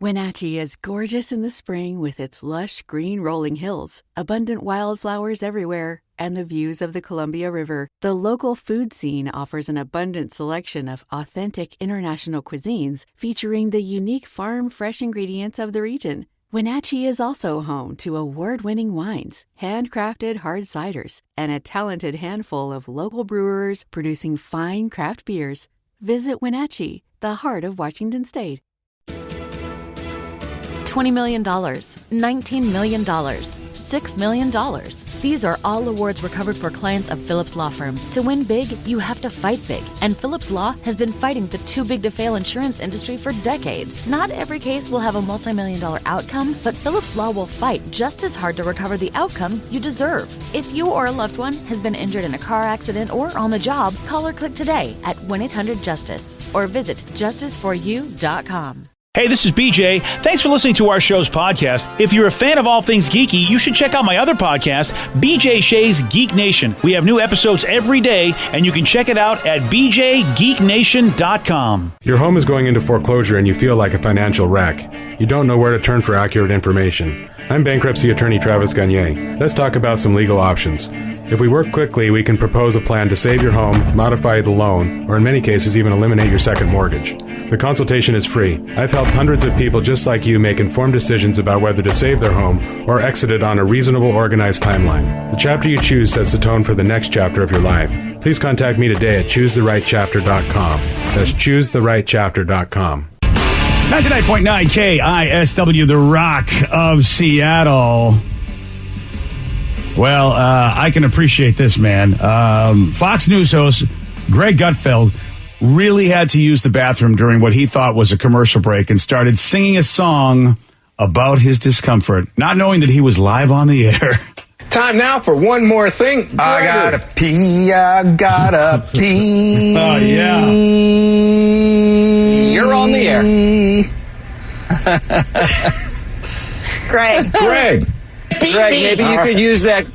Wenatchee is gorgeous in the spring with its lush green rolling hills, abundant wildflowers everywhere, and the views of the Columbia River. The local food scene offers an abundant selection of authentic international cuisines featuring the unique farm-fresh ingredients of the region. Wenatchee is also home to award-winning wines, handcrafted hard ciders, and a talented handful of local brewers producing fine craft beers. Visit Wenatchee, the heart of Washington State. $20 million, $19 million, $6 million. These are all awards recovered for clients of Phillips Law Firm. To win big, you have to fight big. And Phillips Law has been fighting the too-big-to-fail insurance industry for decades. Not every case will have a multi-million-dollar outcome, but Phillips Law will fight just as hard to recover the outcome you deserve. If you or a loved one has been injured in a car accident or on the job, call or click today at 1-800-JUSTICE or visit justiceforyou.com. Hey, this is BJ. Thanks for listening to our show's podcast. If you're a fan of all things geeky, you should check out my other podcast, BJ Shea's Geek Nation. We have new episodes every day, and you can check it out at bjgeeknation.com. Your home is going into foreclosure and you feel like a financial wreck. You don't know where to turn for accurate information. I'm bankruptcy attorney Travis Gagne. Let's talk about some legal options. If we work quickly, we can propose a plan to save your home, modify the loan, or in many cases even eliminate your second mortgage. The consultation is free. I've helped hundreds of people just like you make informed decisions about whether to save their home or exit it on a reasonable, organized timeline. The chapter you choose sets the tone for the next chapter of your life. Please contact me today at choosetherightchapter.com. That's choosetherightchapter.com. 99.9 KISW, the Rock of Seattle. Well, I can appreciate this, man. Fox News host Greg Gutfeld really had to use the bathroom during what he thought was a commercial break and started singing a song about his discomfort, not knowing that he was live on the air. Time now for one more thing. I gotta pee, I gotta pee. Oh, yeah. You're on the air. Greg, maybe you could use that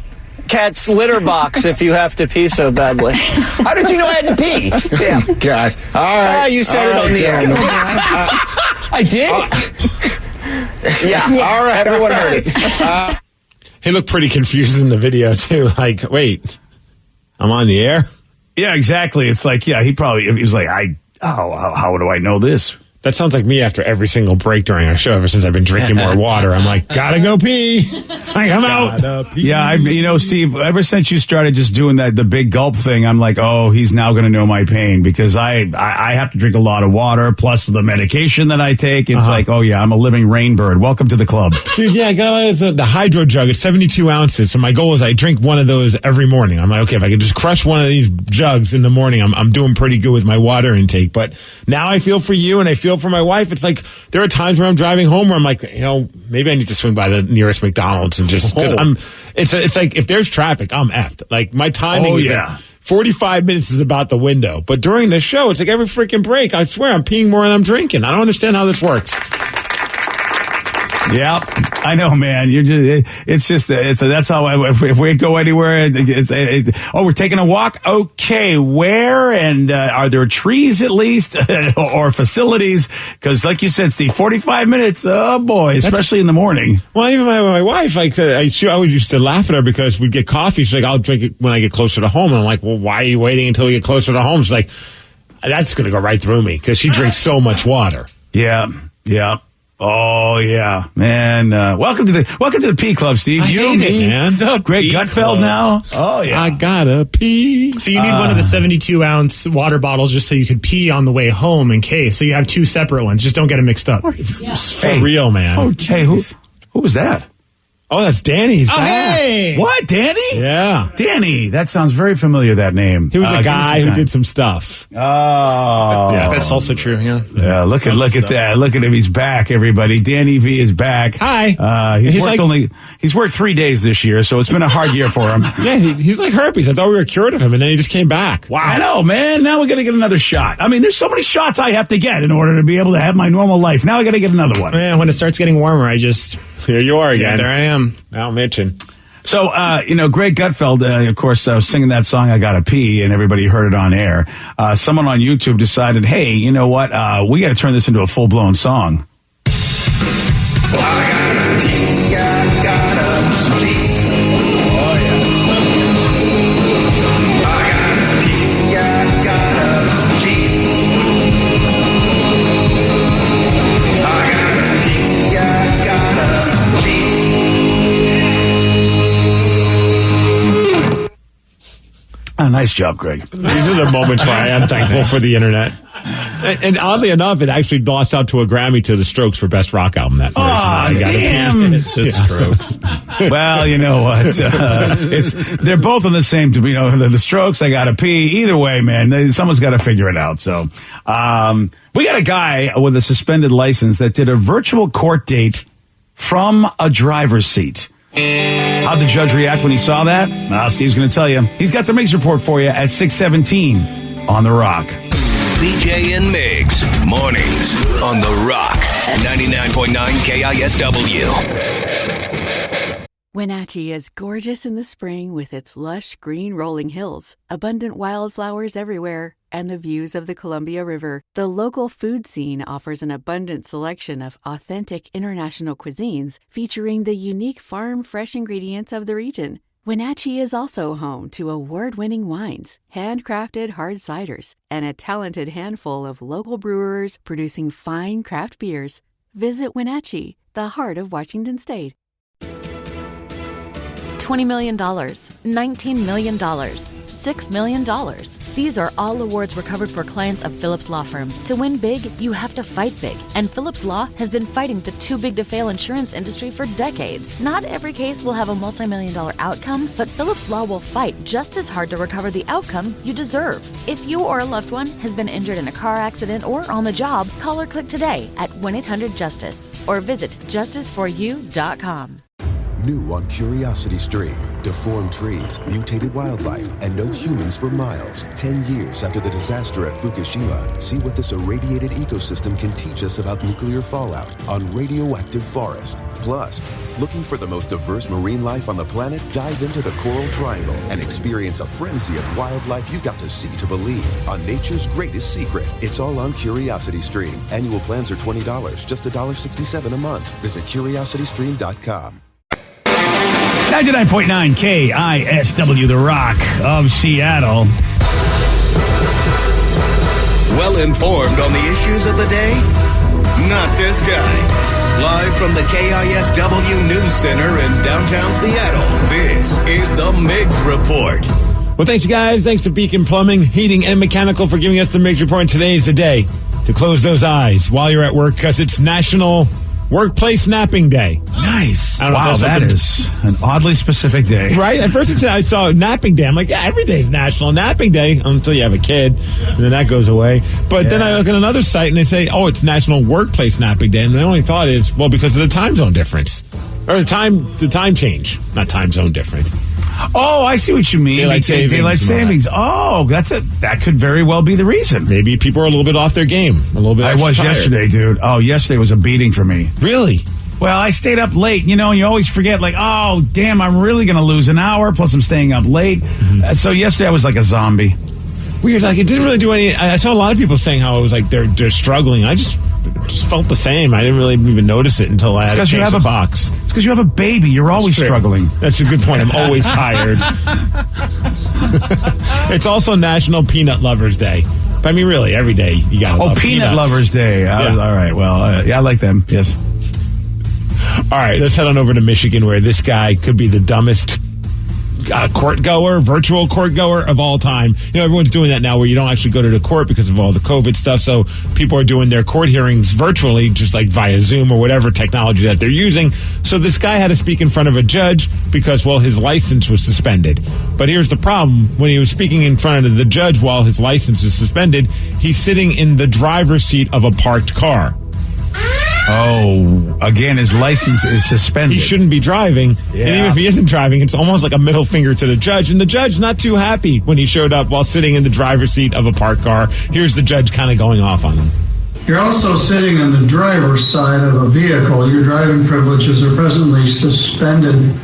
cat's litter box if you have to pee so badly. How did you know I had to pee? Yeah, gosh. All right. You said it on the air. I did? Yeah. All right, everyone heard it. He looked pretty confused in the video, too. Like, wait, I'm on the air? Yeah, exactly. It's like, yeah, he was like, how do I know this? That sounds like me after every single break during our show. Ever since I've been drinking more water, I'm like, gotta go pee. Like, I'm out. Yeah, Steve, ever since you started just doing the big gulp thing, I'm like, oh, he's now going to know my pain because I have to drink a lot of water plus the medication that I take. It's like, oh yeah, I'm a living rainbird. Welcome to the club. Dude, yeah, I got the hydro jug. It's 72 ounces. So my goal is I drink one of those every morning. I'm like, okay, if I could just crush one of these jugs in the morning, I'm doing pretty good with my water intake. But now I feel for you and I feel for my wife. It's like there are times where I'm driving home where I'm like, maybe I need to swing by the nearest McDonald's and just because it's like if there's traffic, I'm effed. Like my timing is like 45 minutes is about the window. But during this show, it's like every freaking break, I swear I'm peeing more than I'm drinking. I don't understand how this works. Yeah, I know, man. That's how if we go anywhere, we're taking a walk. Okay, where? And are there trees at least or facilities? Because like you said, Steve, 45 minutes. Oh boy, especially in the morning. Well, even my wife, like I always used to laugh at her because we'd get coffee. She's like, I'll drink it when I get closer to home. And I'm like, well, why are you waiting until we get closer to home? She's like, that's going to go right through me because she drinks so much water. Yeah. Oh yeah, man! Welcome to the Pee Club, Steve. Man. Greg Gutfeld now. Oh yeah, I gotta pee. So you need one of the 72-ounce water bottles just so you could pee on the way home in case. So you have two separate ones. Just don't get them mixed up. For real, man. Okay, who was that? Oh, that's Danny. He's back. Hey! What, Danny? Yeah. Danny. That sounds very familiar, that name. He was a guy who did some stuff. Oh. Yeah, that's also true, yeah. Yeah, look at that. Look at him. He's back, everybody. Danny V is back. Hi. He's worked 3 days this year, so it's been a hard year for him. Yeah, he's like herpes. I thought we were cured of him, and then he just came back. Wow. I know, man. Now we got to get another shot. I mean, there's so many shots I have to get in order to be able to have my normal life. Now I got to get another one. Man, when it starts getting warmer, Here you are again. Yeah, there I am. Now mention. So, Greg Gutfeld, of course, was singing that song, I Gotta Pee, and everybody heard it on air. Someone on YouTube decided, hey, you know what? We got to turn this into a full-blown song. I got a tea, I got a tea. Oh, yeah. I got a tea, I got a tea. I got a tea, I got a tea. Oh, nice job, Greg. These are the moments where I am thankful for the internet. And oddly enough, it actually lost out to a Grammy to the Strokes for Best Rock Album. That version. Damn. The Strokes. Well, you know what? They're both on the same. You know, the Strokes. I got to pee. Either way, man, someone's got to figure it out. So, we got a guy with a suspended license that did a virtual court date from a driver's seat. How'd the judge react when he saw that? Steve's going to tell you. He's got the Migs Report for you at 6:17 on The Rock. BJ and Migs, mornings on The Rock, 99.9 KISW. Wenatchee is gorgeous in the spring with its lush green rolling hills, abundant wildflowers everywhere, and the views of the Columbia River. The local food scene offers an abundant selection of authentic international cuisines featuring the unique farm-fresh ingredients of the region. Wenatchee is also home to award-winning wines, handcrafted hard ciders, and a talented handful of local brewers producing fine craft beers. Visit Wenatchee, the heart of Washington State. $20 million, $19 million, $6 million. These are all awards recovered for clients of Phillips Law Firm. To win big, you have to fight big. And Phillips Law has been fighting the too big to fail insurance industry for decades. Not every case will have a multi-million-dollar outcome, but Phillips Law will fight just as hard to recover the outcome you deserve. If you or a loved one has been injured in a car accident or on the job, call or click today at 1-800-JUSTICE or visit justiceforyou.com. New on Curiosity Stream. Deformed trees, mutated wildlife, and no humans for miles. 10 years after the disaster at Fukushima, see what this irradiated ecosystem can teach us about nuclear fallout on Radioactive Forest. Plus, looking for the most diverse marine life on the planet? Dive into the Coral Triangle and experience a frenzy of wildlife you've got to see to believe on nature's greatest secret. It's all on Curiosity Stream. Annual plans are $20, just $1.67 a month. Visit curiositystream.com. 99.9 KISW, The Rock of Seattle. Well informed on the issues of the day? Not this guy. Live from the KISW News Center in downtown Seattle, this is the Migs Report. Well, thanks, you guys. Thanks to Beacon Plumbing, Heating, and Mechanical for giving us the Migs Report. Today is the day to close those eyes while you're at work because it's National Workplace Napping Day. Nice. Wow, that is an oddly specific day. Right? At first I saw Napping Day. I'm like, yeah, every day's National Napping Day until you have a kid, and then that goes away. But then I look at another site, and they say, oh, it's National Workplace Napping Day. And my only thought is, well, because of the time zone difference. Or the time change. Not time zone difference. Oh, I see what you mean. Daylight savings. Oh, that could very well be the reason. Maybe people are a little bit off their game. A little bit. I was tired. yesterday, dude. Oh, yesterday was a beating for me. Really? Well, I stayed up late, and you always forget, like, oh, damn, I'm really going to lose an hour, plus I'm staying up late. Mm-hmm. So yesterday I was like a zombie. Weird. Like, it didn't really do any. I saw a lot of people saying how it was like they're struggling. I just felt the same. I didn't really even notice it until I had to change the box. It's because you have a baby. You're always struggling. That's a good point. I'm always tired. It's also National Peanut Lovers Day. But I mean, really, every day you got to love Peanut peanuts. Lovers Day. Yeah. All right. Well, I like them. Yes. All right. Let's head on over to Michigan, where this guy could be the dumbest virtual court goer of all time. Everyone's doing that now where you don't actually go to the court because of all the COVID stuff. So people are doing their court hearings virtually, just like via Zoom or whatever technology that they're using. So this guy had to speak in front of a judge because, well, his license was suspended. But here's the problem. When he was speaking in front of the judge while his license is suspended, he's sitting in the driver's seat of a parked car. Oh, again, his license is suspended. He shouldn't be driving. Yeah. And even if he isn't driving, it's almost like a middle finger to the judge. And the judge not too happy when he showed up while sitting in the driver's seat of a parked car. Here's the judge kind of going off on him. You're also sitting on the driver's side of a vehicle. Your driving privileges are presently suspended.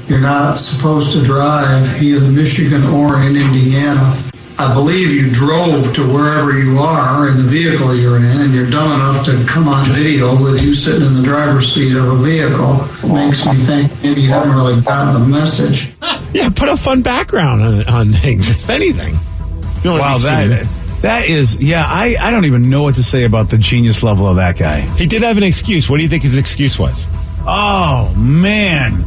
You're not supposed to drive either in Michigan or in Indiana. I believe you drove to wherever you are in the vehicle you're in, and you're dumb enough to come on video with you sitting in the driver's seat of a vehicle. It makes me think maybe you haven't really gotten the message. Yeah, put a fun background on things, if anything. Wow, that is, I don't even know what to say about the genius level of that guy. He did have an excuse. What do you think his excuse was? Oh, man.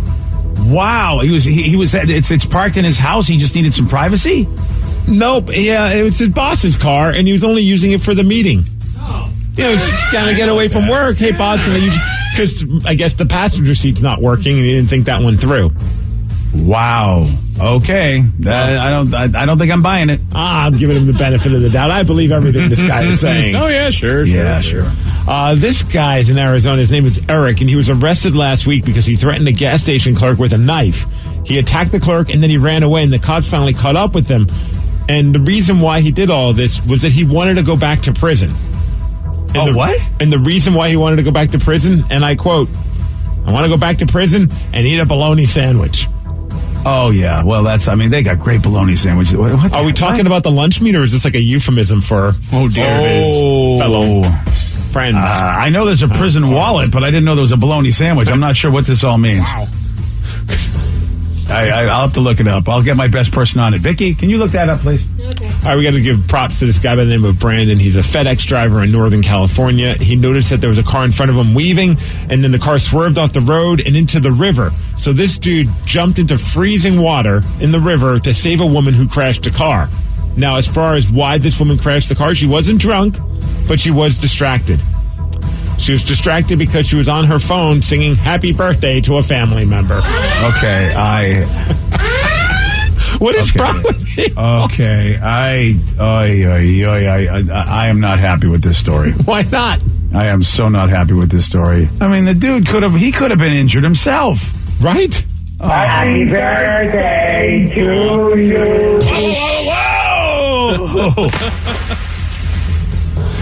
Wow. It's parked in his house. He just needed some privacy? Nope. Yeah, it was his boss's car, and he was only using it for the meeting. Oh. He's trying to get away from work. Hey, boss, can I use... Because I guess the passenger seat's not working, and he didn't think that one through. Wow. Okay. I don't think I'm buying it. I'm giving him the benefit of the doubt. I believe everything this guy is saying. Oh, yeah, sure. This guy is in Arizona. His name is Eric, and he was arrested last week because he threatened a gas station clerk with a knife. He attacked the clerk, and then he ran away, and the cops finally caught up with him. And the reason why he did all of this was that he wanted to go back to prison. And what? And the reason why he wanted to go back to prison, and I quote, "I want to go back to prison and eat a bologna sandwich." Oh, yeah. Well, they got great bologna sandwiches. Are we talking about the lunch meat, or is this like a euphemism for his fellow friends? I know there's a prison wallet, but I didn't know there was a bologna sandwich. I'm not sure what this all means. Wow. I'll have to look it up. I'll get my best person on it. Vicky, can you look that up, please? Okay. All right, we got to give props to this guy by the name of Brandon. He's a FedEx driver in Northern California. He noticed that there was a car in front of him weaving, and then the car swerved off the road and into the river. So this dude jumped into freezing water in the river to save a woman who crashed a car. Now, as far as why this woman crashed the car, she wasn't drunk, but she was distracted. She was distracted because she was on her phone singing happy birthday to a family member. Okay, What is wrong with you? Okay, I am not happy with this story. Why not? I am so not happy with this story. I mean, the dude could have been injured himself. Right? Happy birthday to you. Whoa!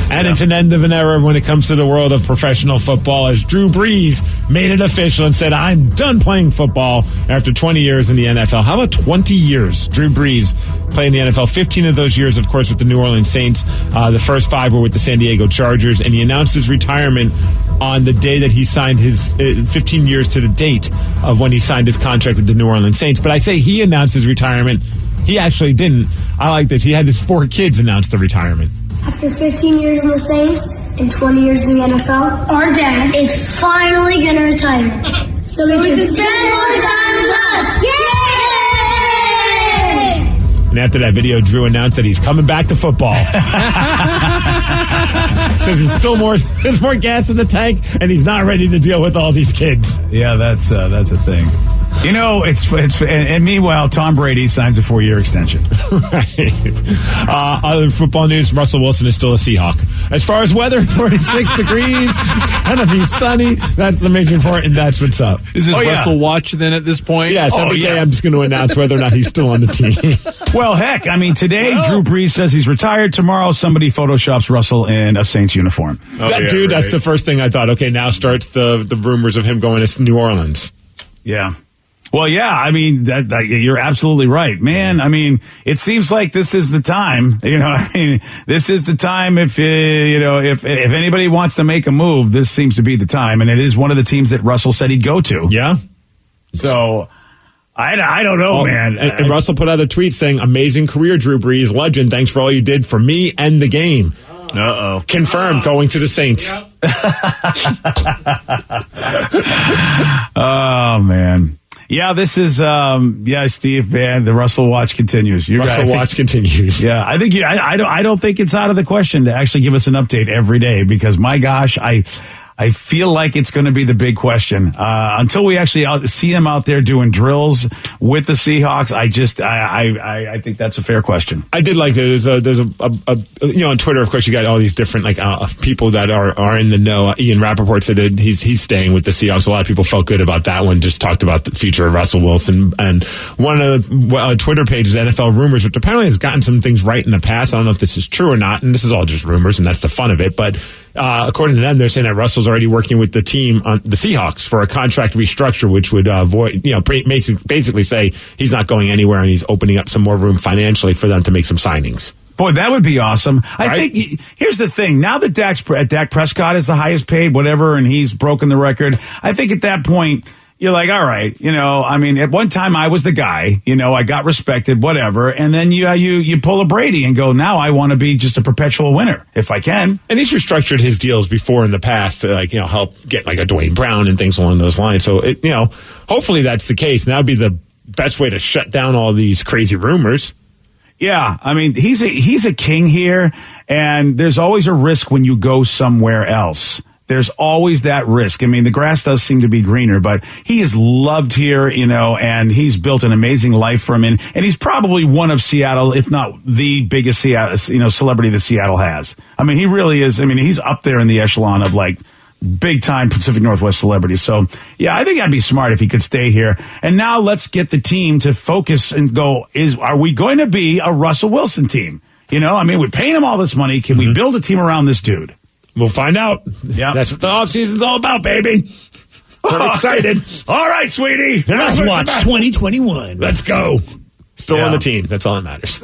And it's an end of an era when it comes to the world of professional football, as Drew Brees made it official and said, "I'm done playing football," after 20 years in the NFL. How about 20 years? Drew Brees playing the NFL, 15 of those years, of course, with the New Orleans Saints. The first 5 were with the San Diego Chargers, and he announced his retirement on the day that he signed his 15 years to the date of when he signed his contract with the New Orleans Saints. But I say he announced his retirement. He actually didn't. I like this. He had his 4 kids announce the retirement. After 15 years in the Saints and 20 years in the NFL, our dad is finally going to retire. So we can spend more time with us. Yay! And after that video, Drew announced that he's coming back to football. Says there's more gas in the tank, and he's not ready to deal with all these kids. Yeah, that's a thing. You know, and meanwhile, Tom Brady signs a 4-year extension. Right. Other football news, Russell Wilson is still a Seahawk. As far as weather, 46 degrees. It's going to be sunny. That's the major report, and that's what's up. Is this Russell Watch then at this point? Yes, every day I'm just going to announce whether or not he's still on the team. Well, heck, I mean, today Drew Brees says he's retired. Tomorrow somebody photoshops Russell in a Saints uniform. That's the first thing I thought. Okay, now starts the rumors of him going to New Orleans. Yeah. Well, yeah, I mean, that you're absolutely right, man. I mean, it seems like this is the time, this is the time if anybody wants to make a move, this seems to be the time. And it is one of the teams that Russell said he'd go to. Yeah. So I don't know, man. And Russell put out a tweet saying, "Amazing career, Drew Brees, legend. Thanks for all you did for me and the game." Uh-oh. Confirmed, going to the Saints. Yep. Oh, man. Yeah, this is, Steve, man, the Russell Watch continues. Watch continues. Yeah, I think I don't think it's out of the question to actually give us an update every day because, my gosh, I feel like it's going to be the big question until we actually see him out there doing drills with the Seahawks. I think that's a fair question. I did like that. There's a on Twitter, of course, you got all these different people that are in the know. Ian Rappaport said that he's staying with the Seahawks. A lot of people felt good about that one. Just talked about the future of Russell Wilson. And one of the Twitter pages, NFL Rumors, which apparently has gotten some things right in the past. I don't know if this is true or not, and this is all just rumors, and that's the fun of it. But according to them, they're saying that Russell's already working with the team on the Seahawks for a contract restructure, which would basically say he's not going anywhere and he's opening up some more room financially for them to make some signings. Boy, that would be awesome. Right? I think here's the thing. Now that Dak Prescott is the highest paid, whatever, and he's broken the record, I think at that point, you're like, all right, at one time I was the guy, I got respected, whatever. And then you pull a Brady and go, now I want to be just a perpetual winner if I can. And he's restructured his deals before in the past to help get like a Dwayne Brown and things along those lines. So hopefully that's the case. And that would be the best way to shut down all these crazy rumors. Yeah, I mean, he's a king here, and there's always a risk when you go somewhere else. There's always that risk. I mean, the grass does seem to be greener, but he is loved here, and he's built an amazing life for him. And he's probably one of Seattle, if not the biggest Seattle, celebrity that Seattle has. I mean, he really is. I mean, he's up there in the echelon of like big time Pacific Northwest celebrities. So yeah, I think that'd be smart if he could stay here. And now let's get the team to focus and go, are we going to be a Russell Wilson team? I mean, we're paying him all this money. Can we build a team around this dude? We'll find out. Yeah. That's what the offseason's all about, baby. I'm excited. All right, sweetie. Let's watch 2021. Let's go. Still on the team. That's all that matters.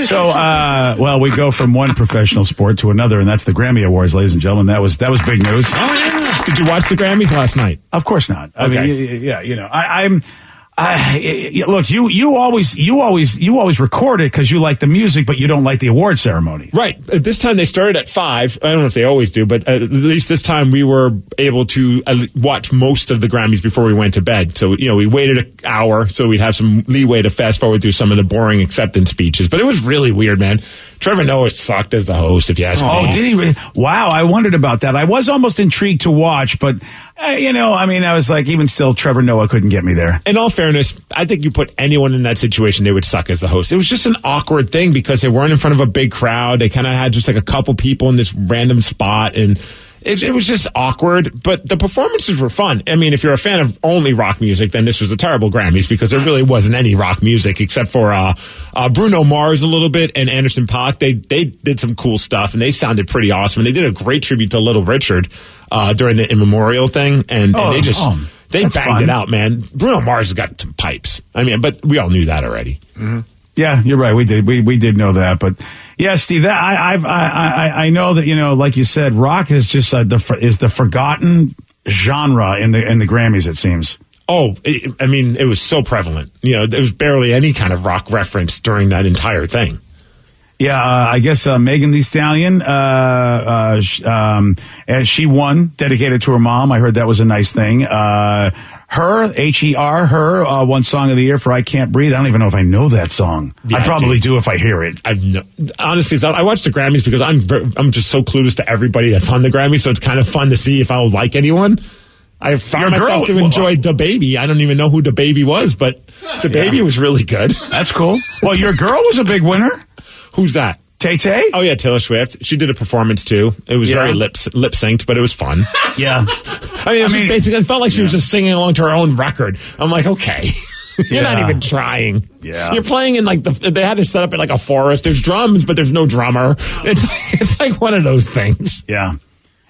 So, we go from one professional sport to another, and that's the Grammy Awards, ladies and gentlemen. That was big news. Oh, yeah. Did you watch the Grammys last night? Of course not. I Okay. mean, yeah, look, you always record it because you like the music, but you don't like the award ceremony. Right. This time they started at 5. I don't know if they always do, but at least this time we were able to watch most of the Grammys before we went to bed. So, we waited an hour so we'd have some leeway to fast forward through some of the boring acceptance speeches. But it was really weird, man. Trevor Noah sucked as the host, if you ask me. Oh, did he? Wow, I wondered about that. I was almost intrigued to watch, but, I was like, even still, Trevor Noah couldn't get me there. In all fairness, I think you put anyone in that situation, they would suck as the host. It was just an awkward thing because they weren't in front of a big crowd. They kind of had just like a couple people in this random spot, and it was just awkward, but the performances were fun. I mean, if you're a fan of only rock music, then this was a terrible Grammys because there really wasn't any rock music except for Bruno Mars a little bit and Anderson .Paak. They did some cool stuff, and they sounded pretty awesome. And they did a great tribute to Little Richard during the immemorial thing, and they banged fun. it out, man. Bruno Mars has got some pipes. I mean, but we all knew that already. Mm-hmm. Yeah, you're right. We did. We did know that, but yeah, Steve. That I know that like you said, rock is just is the forgotten genre in the Grammys. It seems. Oh, it was so prevalent. There was barely any kind of rock reference during that entire thing. Yeah, I guess Megan Thee Stallion, she won, dedicated to her mom. I heard that was a nice thing. Her, H-E-R, won Song of the Year for I Can't Breathe. I don't even know if I know that song. Yeah, I probably do if I hear it. Honestly, I watch the Grammys because I'm just so clueless to everybody that's on the Grammys, so it's kind of fun to see if I'll like anyone. I found myself to enjoy DaBaby. I don't even know who DaBaby was, but DaBaby was really good. That's cool. Well, your girl was a big winner. Who's that? Tay-Tay? Oh, yeah, Taylor Swift. She did a performance, too. It was very lip-synced, but it was fun. Yeah. Basically, it felt like she was just singing along to her own record. I'm like, okay. You're not even trying. Yeah. You're playing in they had to set up in like a forest. There's drums, but there's no drummer. It's like one of those things. Yeah.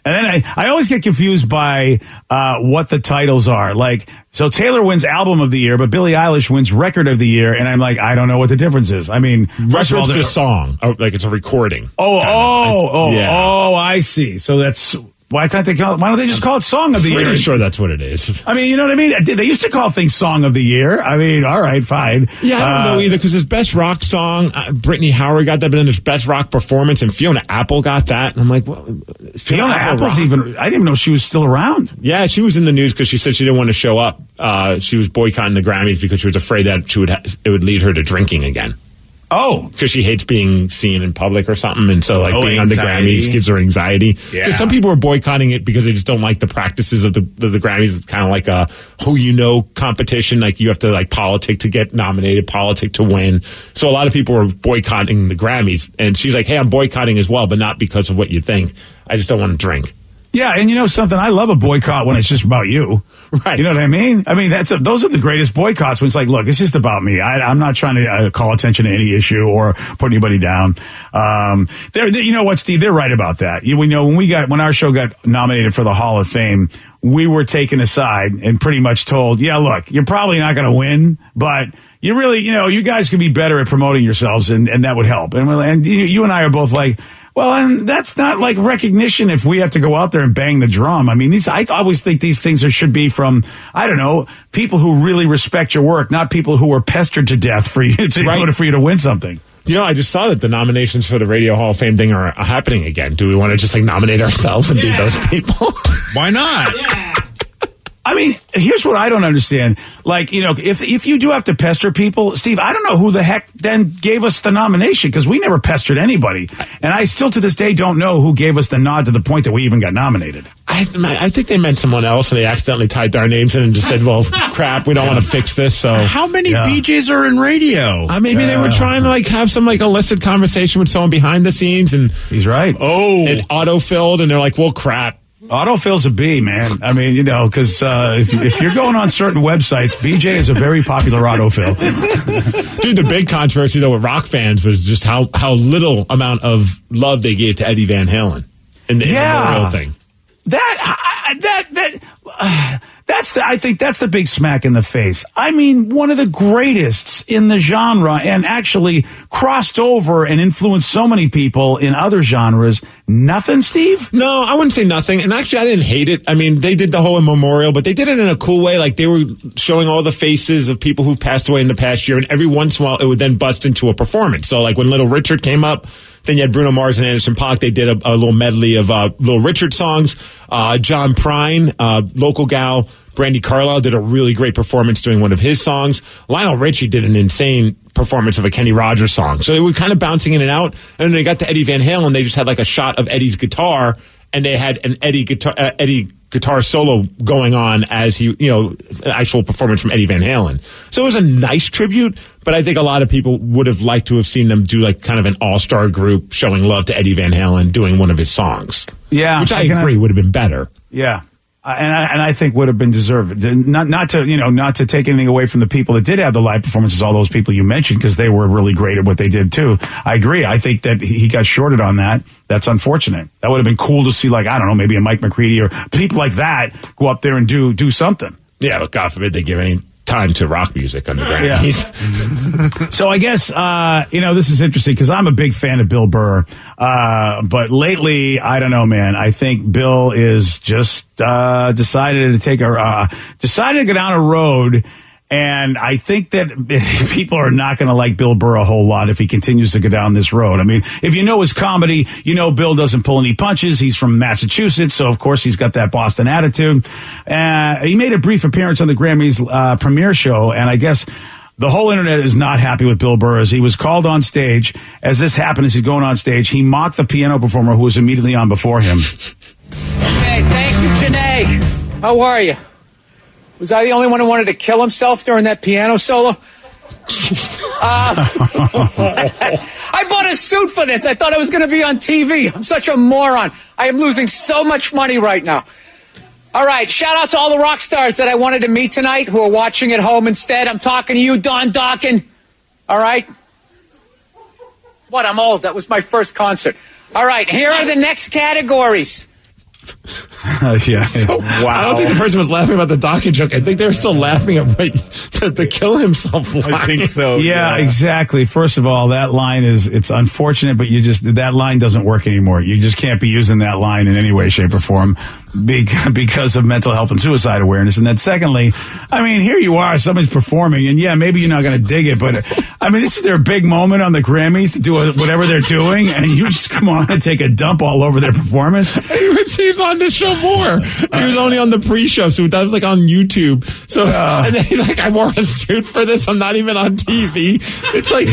And then I always get confused by what the titles are. Like, so Taylor wins Album of the Year, but Billie Eilish wins Record of the Year, and I'm like, I don't know what the difference is. I mean, record's the song, like it's a recording. I see. So that's why don't they just call it Song of the Year? Pretty sure that's what it is. I mean, you know what I mean? They used to call things Song of the Year. I mean, all right, fine. Yeah, I don't know either because there's Best Rock Song. Brittany Howard got that, but then there's Best Rock Performance, and Fiona Apple got that. And I'm like, well, Fiona Apple's I didn't even know she was still around. Yeah, she was in the news because she said she didn't want to show up. She was boycotting the Grammys because she was afraid that it would lead her to drinking again. Oh, because she hates being seen in public or something, and so being on the Grammys gives her anxiety. Yeah, some people are boycotting it because they just don't like the practices of the Grammys. It's kind of like a competition. Like you have to politic to get nominated, politic to win. So a lot of people are boycotting the Grammys, and she's like, "Hey, I'm boycotting as well, but not because of what you think. I just don't want to drink." Yeah, and you know something? I love a boycott when it's just about you. Right. You know what I mean? I mean, those are the greatest boycotts when it's like, look, it's just about me. I'm not trying to call attention to any issue or put anybody down. You know what, Steve? They're right about that. We know when our show got nominated for the Hall of Fame, we were taken aside and pretty much told, yeah, look, you're probably not going to win, but you really, you guys could be better at promoting yourselves, and that would help. And you and I are both like, well, and that's not like recognition if we have to go out there and bang the drum. I mean, I always think these things should be from, I don't know, people who really respect your work, not people who are pestered to death for you in order for you to win something. I just saw that the nominations for the Radio Hall of Fame thing are happening again. Do we want to just nominate ourselves and be those people? Why not? Yeah. I mean, here's what I don't understand. If you do have to pester people, Steve, I don't know who the heck then gave us the nomination, because we never pestered anybody. And I still to this day don't know who gave us the nod to the point that we even got nominated. I think they meant someone else, and they accidentally typed our names in and just said, well, crap, we don't want to fix this. So how many BJs are in radio? Maybe they were trying to have some illicit conversation with someone behind the scenes, and he's right. It auto-filled, and they're like, well, crap. Autofill's a B, man. I mean, because if you're going on certain websites, BJ is a very popular autofill. Dude, the big controversy, though, with rock fans was just how little amount of love they gave to Eddie Van Halen in the Memorial thing. I think that's the big smack in the face. I mean, one of the greatest in the genre, and actually crossed over and influenced so many people in other genres. Nothing, Steve? No, I wouldn't say nothing. And actually, I didn't hate it. I mean, they did the whole memorial, but they did it in a cool way. They were showing all the faces of people who've passed away in the past year, and every once in a while, it would then bust into a performance. So, when Little Richard came up, then you had Bruno Mars and Anderson .Paak. They did a little medley of Little Richard songs. John Prine, local gal, Brandi Carlile did a really great performance doing one of his songs. Lionel Richie did an insane performance of a Kenny Rogers song. So they were kind of bouncing in and out. And when they got to Eddie Van Halen, they just had a shot of Eddie's guitar, and they had an Eddie guitar solo going on as he, actual performance from Eddie Van Halen. So it was a nice tribute, but I think a lot of people would have liked to have seen them do kind of an all-star group showing love to Eddie Van Halen doing one of his songs. Yeah. Which I agree would have been better. Yeah. And I think would have been deserved. Not to take anything away from the people that did have the live performances, all those people you mentioned, because they were really great at what they did too. I agree. I think that he got shorted on that. That's unfortunate. That would have been cool to see, I don't know, maybe a Mike McCready or people like that go up there and do something. Yeah, but God forbid they give any time to rock music on the Grammys. Yeah. So I guess, this is interesting because I'm a big fan of Bill Burr. But lately, I don't know, man. I think Bill is just decided to go down a road. And I think that people are not going to like Bill Burr a whole lot if he continues to go down this road. I mean, if you know his comedy, Bill doesn't pull any punches. He's from Massachusetts, so of course he's got that Boston attitude. He made a brief appearance on the Grammys premiere show, and I guess the whole internet is not happy with Bill Burr as he was called on stage. As this happened, as he's going on stage, he mocked the piano performer who was immediately on before him. Okay, thank you, Janae. How are you? Was I the only one who wanted to kill himself during that piano solo? I bought a suit for this. I thought I was going to be on TV. I'm such a moron. I am losing so much money right now. All right, shout out to all the rock stars that I wanted to meet tonight who are watching at home instead. I'm talking to you, Don Dokken. All right? What, I'm old. That was my first concert. All right, here are the next categories. Yeah. So, wow. I don't think the person was laughing about the Dokken joke. I think they were still laughing at the kill himself line. I think so. Yeah, exactly. First of all, that line it's unfortunate, but that line doesn't work anymore. You just can't be using that line in any way, shape, or form because of mental health and suicide awareness. And then secondly, I mean, here you are, somebody's performing, and yeah, maybe you're not going to dig it, but I mean, this is their big moment on the Grammys to do whatever they're doing, and you just come on and take a dump all over their performance. He was on the show more. He was only on the pre-show, so that was on YouTube. So, and then he's like, I wore a suit for this. I'm not even on TV. It's like,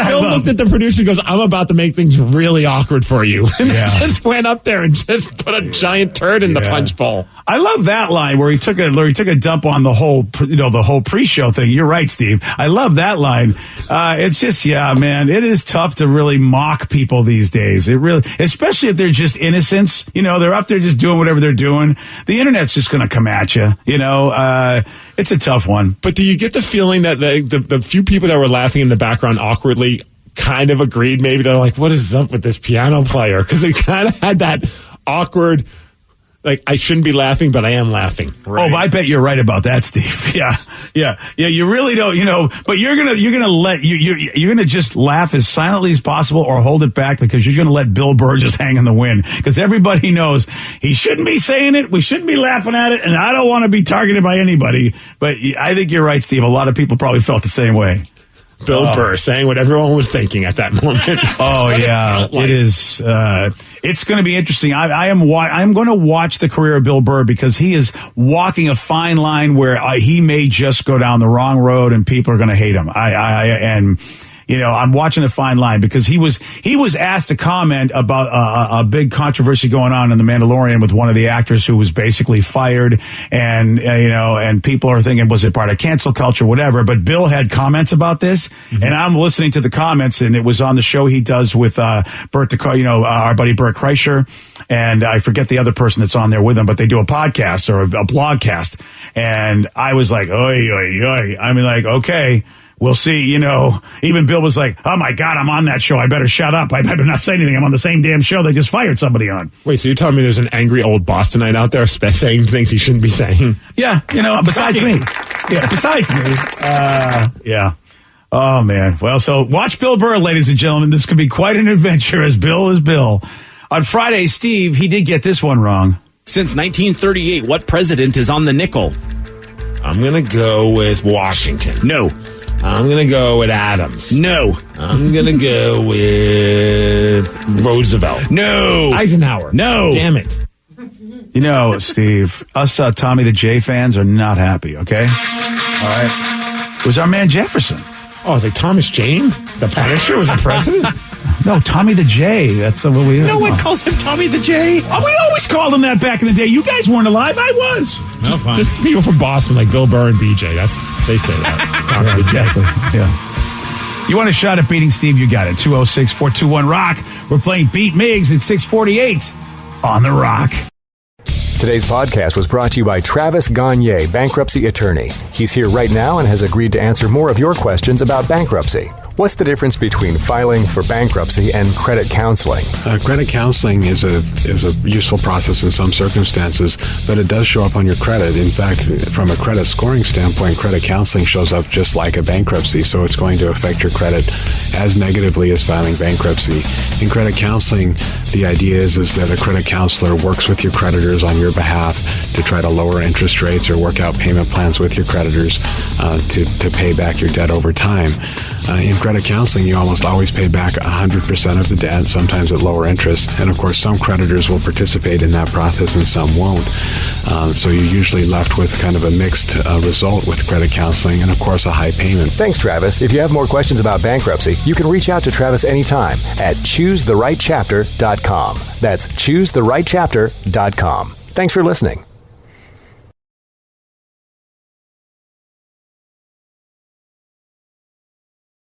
Bill looked at the producer and goes, I'm about to make things really awkward for you. And just went up there and just put a giant turd turd in the punch bowl. I love that line where he took a dump on the whole pre-show thing. You're right, Steve. I love that line. It's just, man, it is tough to really mock people these days. It really, especially if they're just innocents. They're up there just doing whatever they're doing. The internet's just going to come at you. It's a tough one. But do you get the feeling that the few people that were laughing in the background awkwardly kind of agreed? Maybe they're like, what is up with this piano player? Because they kind of had that awkward, like, I shouldn't be laughing, but I am laughing. Right? Oh, but I bet you're right about that, Steve. Yeah. You really don't, but you're gonna just laugh as silently as possible or hold it back because you're gonna let Bill Burr just hang in the wind because everybody knows he shouldn't be saying it. We shouldn't be laughing at it, and I don't want to be targeted by anybody. But I think you're right, Steve. A lot of people probably felt the same way. Bill Burr saying what everyone was thinking at that moment. It is. It's going to be interesting. I'm going to watch the career of Bill Burr because he is walking a fine line where he may just go down the wrong road and people are going to hate him. I'm watching the fine line because he was asked to comment about a big controversy going on in The Mandalorian with one of the actors who was basically fired, and people are thinking, was it part of cancel culture, whatever? But Bill had comments about this, and I'm listening to the comments, and it was on the show he does with our buddy Bert Kreischer, and I forget the other person that's on there with him, but they do a podcast or a blogcast, and I was like, oy, oy, oy. I mean, like, okay. We'll see, even Bill was like, oh my God, I'm on that show. I better shut up. I better not say anything. I'm on the same damn show they just fired somebody on. Wait, so you're telling me there's an angry old Bostonite out there saying things he shouldn't be saying? Yeah, besides me. Yeah, besides me. Yeah. Oh, man. Well, so watch Bill Burr, ladies and gentlemen. This could be quite an adventure as Bill is Bill. On Friday, Steve, he did get this one wrong. Since 1938, what president is on the nickel? I'm going to go with Washington. No. I'm going to go with Adams. No. I'm going to go with Roosevelt. No. Eisenhower. No. Damn it. Steve, us Tommy the J fans are not happy, okay? All right. It was our man Jefferson. Oh, it's like Thomas Jane? The Punisher was the president? No, Tommy the J. That's what we... No one calls him Tommy the J. Oh, we always called him that back in the day. You guys weren't alive. I was. Just people from Boston like Bill Burr and BJ. They say that. Yeah, exactly. Yeah. You want a shot at beating Steve? You got it. 206-421-ROCK. We're playing Beat Miggs at 648 on The Rock. Today's podcast was brought to you by Travis Gagne, bankruptcy attorney. He's here right now and has agreed to answer more of your questions about bankruptcy. What's the difference between filing for bankruptcy and credit counseling? Credit counseling is a useful process in some circumstances, but it does show up on your credit. In fact, from a credit scoring standpoint, credit counseling shows up just like a bankruptcy, so it's going to affect your credit as negatively as filing bankruptcy. In credit counseling, the idea is that a credit counselor works with your creditors on your behalf to try to lower interest rates or work out payment plans with your creditors to pay back your debt over time. In credit counseling, you almost always pay back 100% of the debt, sometimes at lower interest. And of course, some creditors will participate in that process and some won't. So you're usually left with kind of a mixed result with credit counseling and, of course, a high payment. Thanks, Travis. If you have more questions about bankruptcy, you can reach out to Travis anytime at choosetherightchapter.com. That's choosetherightchapter.com. Thanks for listening.